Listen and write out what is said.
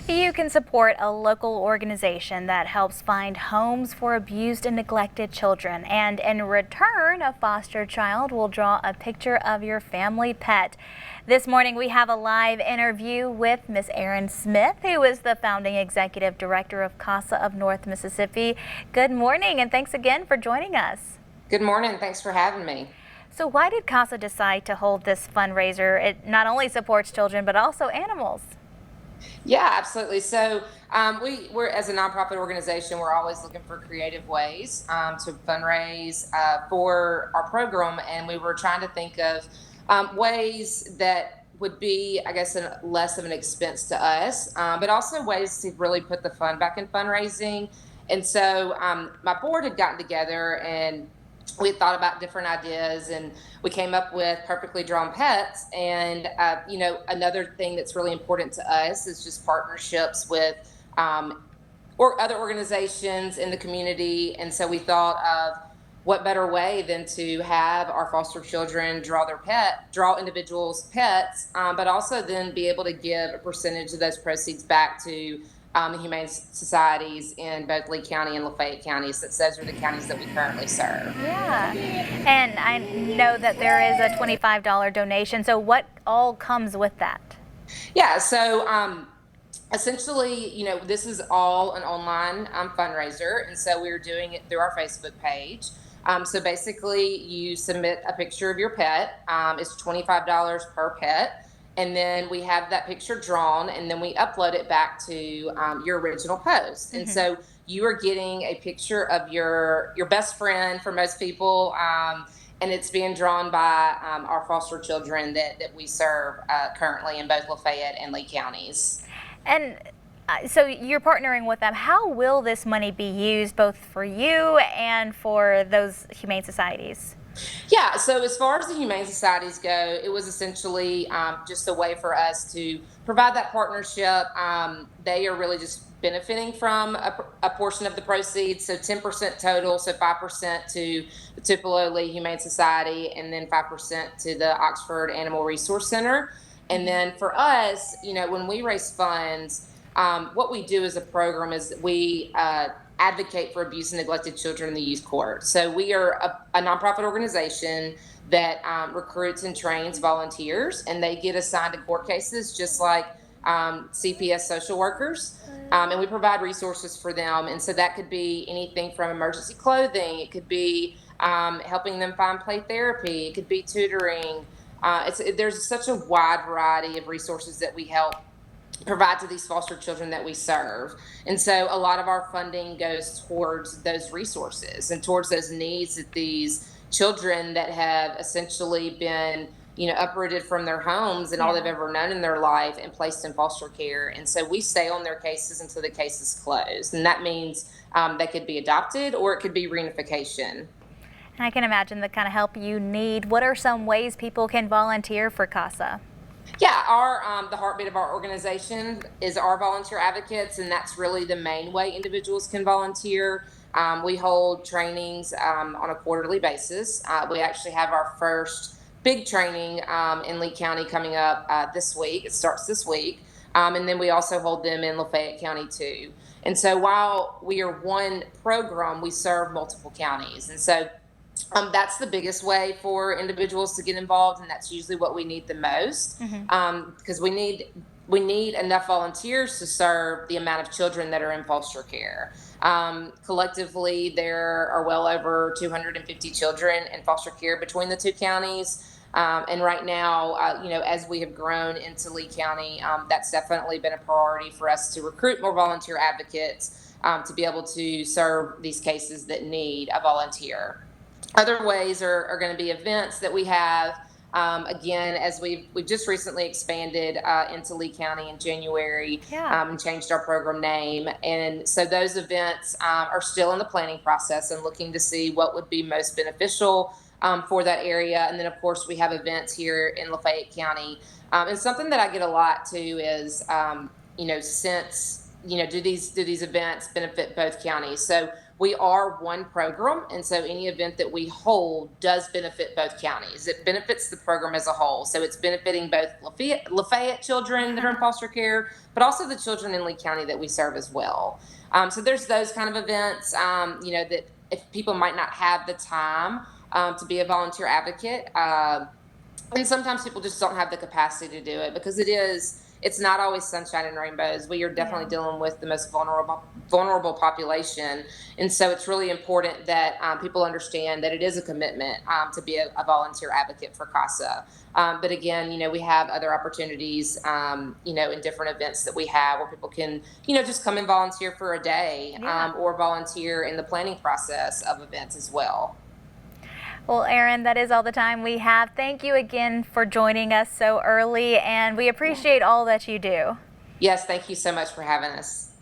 You can support a local organization that helps find homes for abused and neglected children. And in return, a foster child will draw a picture of your family pet. This morning, we have a live interview with Miss Erin Smith, who is the founding executive director of CASA of North Mississippi. Good morning, and thanks again for joining us. Good morning. Thanks for having me. So why did CASA decide to hold this fundraiser? It not only supports children, but also animals. Yeah, absolutely. We're as a nonprofit organization, we're always looking for creative ways to fundraise for our program, and we were trying to think of ways that would be, I guess, less of an expense to us, but also ways to really put the fun back in fundraising. My board had gotten together and we had thought about different ideas, and we came up with perfectly drawn pets. And another thing that's really important to us is just partnerships with or other organizations in the community. And so we thought of what better way than to have our foster children draw individuals pets, but also then be able to give a percentage of those proceeds back to the humane societies in both Lee County and Lafayette counties, since those are the counties that we currently serve. Yeah, and I know that there is a $25 donation. So what all comes with that? Yeah, essentially, this is all an online fundraiser, and so we're doing it through our Facebook page. So basically, you submit a picture of your pet. It's $25 per pet. And then we have that picture drawn, and then we upload it back to your original post. Mm-hmm. And so you are getting a picture of your best friend for most people, and it's being drawn by our foster children that we serve currently in both Lafayette and Lee counties. And so you're partnering with them. How will this money be used, both for you and for those humane societies? Yeah, so as far as the humane societies go, it was essentially just a way for us to provide that partnership. They are really just benefiting from a portion of the proceeds, so 10% total, so 5% to the Tupelo Lee Humane Society, and then 5% to the Oxford Animal Resource Center. And then for us, when we raise funds, what we do as a program is we advocate for abused and neglected children in the youth court. So we are a nonprofit organization that recruits and trains volunteers, and they get assigned to court cases just like CPS social workers. And we provide resources for them. And so that could be anything from emergency clothing. It could be helping them find play therapy. It could be tutoring. There's such a wide variety of resources that we help provide to these foster children that we serve. And so a lot of our funding goes towards those resources and towards those needs that these children that have essentially been uprooted from their homes and all they've ever known in their life and placed in foster care. And so we stay on their cases until the case is closed, and that means they could be adopted or it could be reunification. I can imagine the kind of help you need. What are some ways people can volunteer for CASA? Yeah, the heartbeat of our organization is our volunteer advocates, and that's really the main way individuals can volunteer. We hold trainings on a quarterly basis. We actually have our first big training in Lee County coming up this week. It starts this week. And then we also hold them in Lafayette County too. And so while we are one program, we serve multiple counties. And so that's the biggest way for individuals to get involved, and that's usually what we need the most, because we need enough volunteers to serve the amount of children that are in foster care. Collectively, there are well over 250 children in foster care between the two counties. And right now, as we have grown into Lee County, that's definitely been a priority for us to recruit more volunteer advocates to be able to serve these cases that need a volunteer. Other ways are going to be events that we have. Again, as we've just recently expanded into Lee County in January and changed our program name. And so those events are still in the planning process and looking to see what would be most beneficial for that area. And then, of course, we have events here in Lafayette County. And something that I get a lot too is, do these events benefit both counties? So we are one program, and so any event that we hold does benefit both counties. It benefits the program as a whole. So it's benefiting both Lafayette children that are in foster care, but also the children in Lee County that we serve as well. So there's those kind of events, that if people might not have the time to be a volunteer advocate, and sometimes people just don't have the capacity to do it because it's not always sunshine and rainbows. We are definitely dealing with the most vulnerable population, and so it's really important that people understand that it is a commitment to be a volunteer advocate for CASA. But again, we have other opportunities, in different events that we have where people can, just come and volunteer for a day, or volunteer in the planning process of events as well. Well, Erin, that is all the time we have. Thank you again for joining us so early, and we appreciate all that you do. Yes, thank you so much for having us.